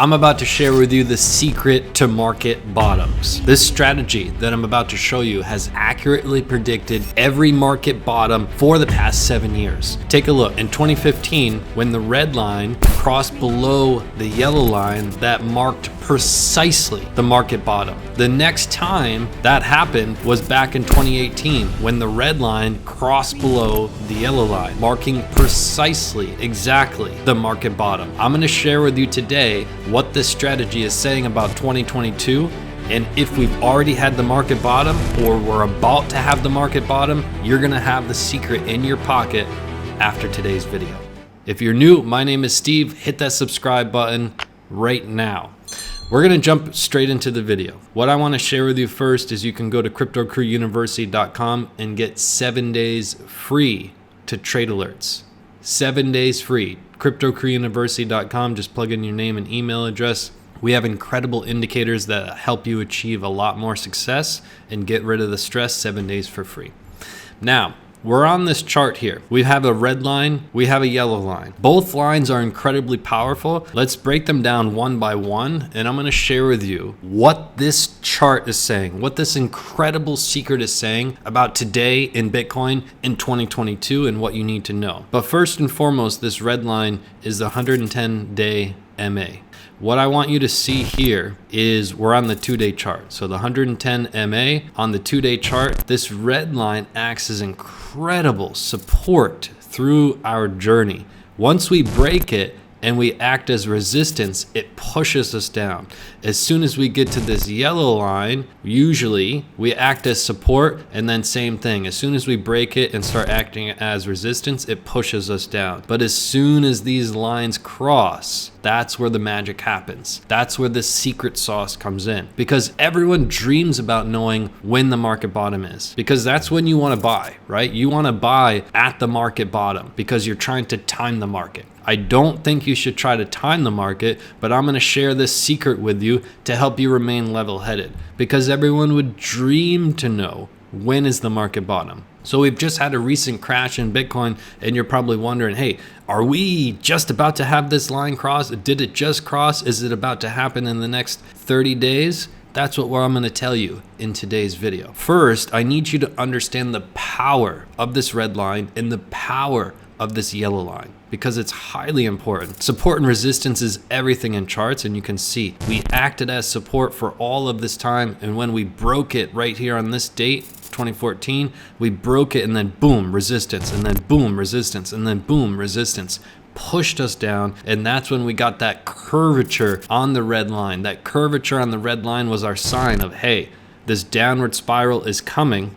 I'm about to share with you the secret to market bottoms. This strategy that I'm about to show you has accurately predicted every market bottom for the past 7 years. Take a look. In 2015, when the red line crossed below the yellow line, that marked precisely the market bottom. The next time that happened was back in 2018, when the red line crossed below the yellow line, marking precisely, exactly the market bottom. I'm going to share with you today what this strategy is saying about 2022, and if we've already had the market bottom or we're about to have the market bottom, you're going to have the secret in your pocket after today's video. If you're new, my name is Steve. Hit that subscribe button right now. We're going to jump straight into the video. What I want to share with you first is you can go to CryptoCrewUniversity.com and get 7 days free to trade alerts. 7 days free. CryptoCrewUniversity.com. Just plug in your name and email address. We have incredible indicators that help you achieve a lot more success and get rid of the stress. 7 days for free. Now, we're on this chart here. We have a red line, we have a yellow line. Both lines are incredibly powerful. Let's break them down one by one, and I'm gonna share with you what this chart is saying, what this incredible secret is saying about today in Bitcoin in 2022 and what you need to know. But first and foremost, this red line is the 110-day MA. What I want you to see here is we're on the 2-day chart. So the 110 MA on the 2-day chart, this red line acts as incredible support through our journey. Once we break it and we act as resistance, it pushes us down. As soon as we get to this yellow line, usually we act as support, and then same thing. As soon as we break it and start acting as resistance, it pushes us down. But as soon as these lines cross, that's where the magic happens. That's where the secret sauce comes in. Because everyone dreams about knowing when the market bottom is. Because that's when you want to buy, right? You want to buy at the market bottom because you're trying to time the market. I don't think you should try to time the market, but I'm going to share this secret with you to help you remain level-headed, because everyone would dream to know when is the market bottom. So we've just had a recent crash in Bitcoin, and you're probably wondering, hey, are we just about to have this line cross? Did it just cross? Is it about to happen in the next 30 days? That's what I'm going to tell you in today's video. First, I need you to understand the power of this red line and the power of this yellow line, because it's highly important. Support and resistance is everything in charts, and you can see we acted as support for all of this time, and when we broke it right here on this date, 2014, we broke it, and then boom, resistance, and then boom, resistance, and then boom, resistance, pushed us down, and that's when we got that curvature on the red line. That curvature on the red line was our sign of, hey, this downward spiral is coming,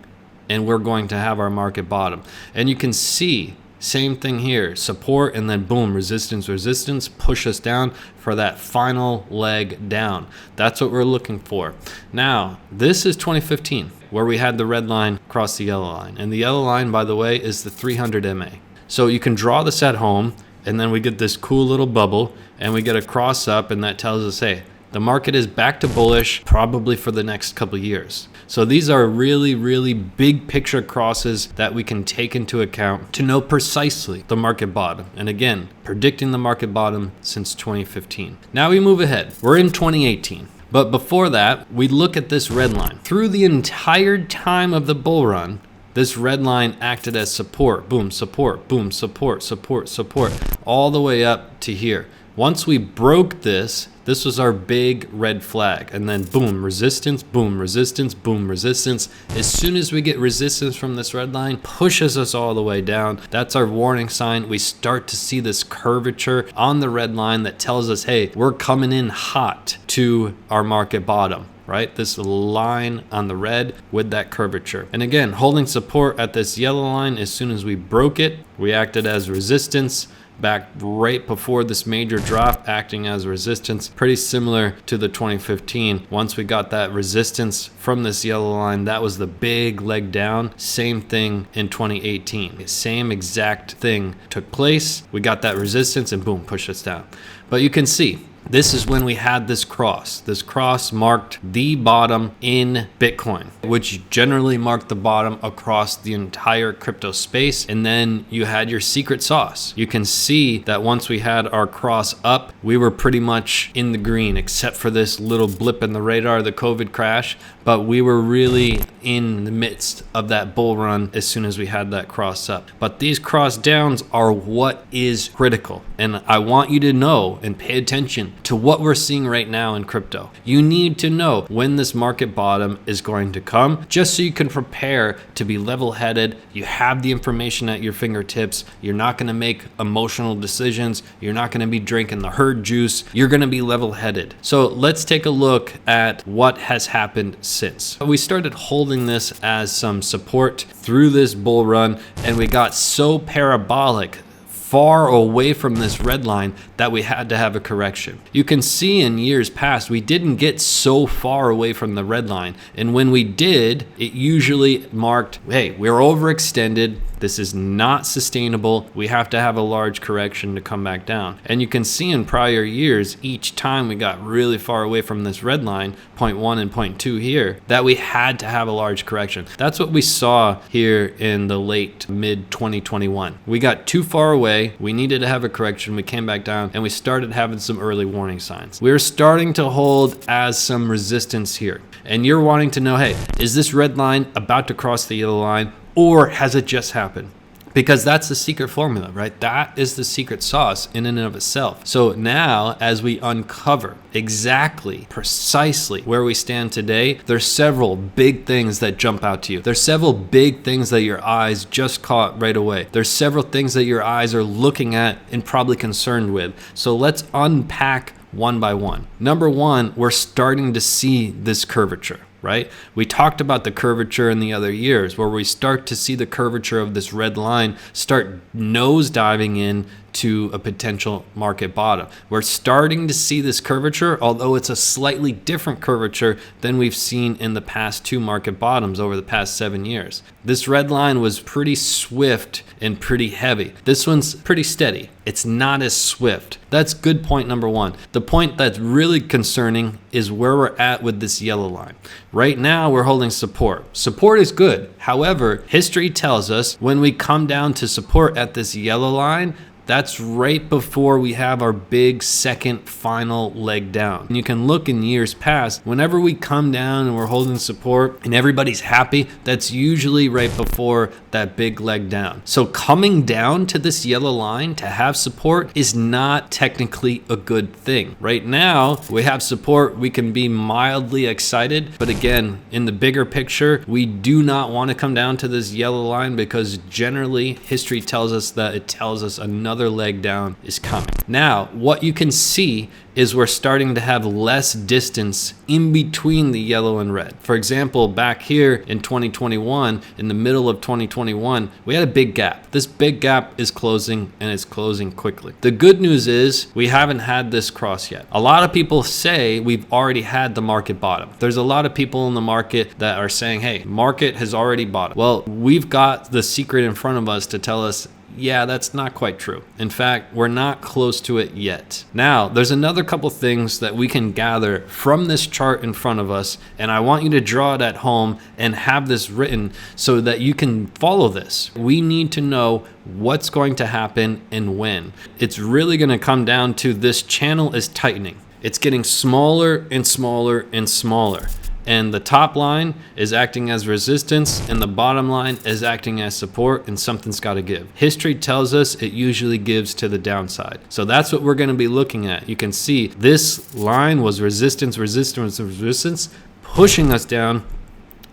and we're going to have our market bottom. And you can see same thing here, support, and then boom, resistance, resistance, push us down for that final leg down. That's what we're looking for. Now, this is 2015, where we had the red line cross the yellow line. And the yellow line, by the way, is the 300 MA. So you can draw this at home, and then we get this cool little bubble, and we get a cross up, and that tells us, hey, the market is back to bullish, probably for the next couple of years. So these are really, really big picture crosses that we can take into account to know precisely the market bottom. And again, predicting the market bottom since 2015. Now we move ahead. We're in 2018. But before that, we look at this red line. Through the entire time of the bull run, this red line acted as support. Boom, support, boom, support, support, support, all the way up to here. Once we broke this, this was our big red flag, and then boom, resistance, boom, resistance, boom, resistance. As soon as we get resistance from this red line, pushes us all the way down. That's our warning sign. We start to see this curvature on the red line that tells us, hey, we're coming in hot to our market bottom. Right? This line on the red with that curvature. And again, holding support at this yellow line, as soon as we broke it, we acted as resistance back right before this major drop, acting as resistance, pretty similar to the 2015. Once we got that resistance from this yellow line, that was the big leg down. Same thing in 2018. Same exact thing took place. We got that resistance and boom, pushed us down. But you can see This is when we had this cross. This cross marked the bottom in Bitcoin, which generally marked the bottom across the entire crypto space. And then you had your secret sauce. You can see that once we had our cross up, we were pretty much in the green, except for this little blip in the radar, the COVID crash. But we were really in the midst of that bull run as soon as we had that cross up. But these cross downs are what is critical. And I want you to know and pay attention to what we're seeing right now in crypto. You need to know when this market bottom is going to come, just so you can prepare to be level-headed. You have the information at your fingertips. You're not going to make emotional decisions. You're not going to be drinking the herd juice. You're going to be level-headed. So let's take a look at what has happened since. We started holding this as some support through this bull run, and we got so parabolic far away from this red line that we had to have a correction. You can see in years past, we didn't get so far away from the red line. And when we did, it usually marked, hey, we're overextended. This is not sustainable. We have to have a large correction to come back down. And you can see in prior years, each time we got really far away from this red line, 0.1 and 0.2 here, that we had to have a large correction. That's what we saw here in the late mid 2021. We got too far away. We needed to have a correction. We came back down and we started having some early warning signs. We're starting to hold as some resistance here. And you're wanting to know, hey, is this red line about to cross the yellow line, or has it just happened? Because that's the secret formula, right? That is the secret sauce in and of itself. So now, as we uncover exactly, precisely where we stand today, there's several big things that jump out to you. There's several big things that your eyes just caught right away. There's several things that your eyes are looking at and probably concerned with. So let's unpack one by one. Number one, we're starting to see this curvature. Right? We talked about the curvature in the other years, where we start to see the curvature of this red line start nosediving in to a potential market bottom. We're starting to see this curvature, although it's a slightly different curvature than we've seen in the past two market bottoms over the past 7 years. This red line was pretty swift and pretty heavy. This one's pretty steady. It's not as swift. That's good point number one. The point that's really concerning is where we're at with this yellow line. Right now, we're holding support. Support is good. However, history tells us when we come down to support at this yellow line, that's right before we have our big second final leg down. And you can look in years past, whenever we come down and we're holding support and everybody's happy, that's usually right before that big leg down. So coming down to this yellow line to have support is not technically a good thing. Right now, we have support, we can be mildly excited, but again, in the bigger picture, we do not want to come down to this yellow line because generally history tells us that it tells us another leg down is coming. Now, what you can see is we're starting to have less distance in between the yellow and red. For example, back here in 2021, in the middle of 2021, we had a big gap. This big gap is closing, and it's closing quickly. The good news is we haven't had this cross yet. A lot of people say we've already had the market bottom. There's a lot of people in the market that are saying, hey, market has already bottomed. Well, we've got the secret in front of us to tell us, yeah, that's not quite true. In fact, we're not close to it yet. Now, there's another couple things that we can gather from this chart in front of us, and I want you to draw it at home and have this written so that you can follow this. We need to know what's going to happen and when. It's really going to come down to this channel is tightening. It's getting smaller and smaller and smaller. And the top line is acting as resistance and the bottom line is acting as support, and something's got to give. History tells us it usually gives to the downside. So that's what we're going to be looking at. You can see this line was resistance, resistance, resistance, pushing us down.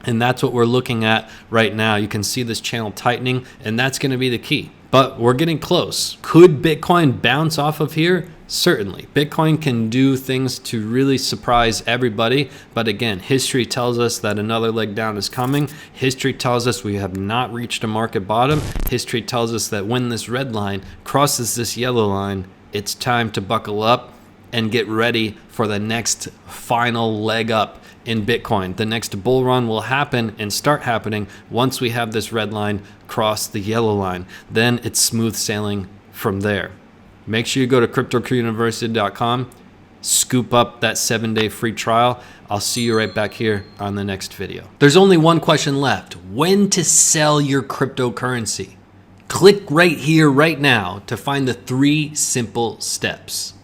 And that's what we're looking at right now. You can see this channel tightening, and that's going to be the key. But we're getting close. Could Bitcoin bounce off of here? Certainly. Bitcoin can do things to really surprise everybody. But again, history tells us that another leg down is coming. History tells us we have not reached a market bottom. History tells us that when this red line crosses this yellow line, it's time to buckle up and get ready for the next final leg up in Bitcoin. The next bull run will happen and start happening once we have this red line cross the yellow line. Then it's smooth sailing from there. Make sure you go to cryptocuruniversity.com, scoop up that 7-day free trial. I'll see you right back here on the next video. There's only one question left: when to sell your cryptocurrency. Click right here, right now, to find the 3 simple steps.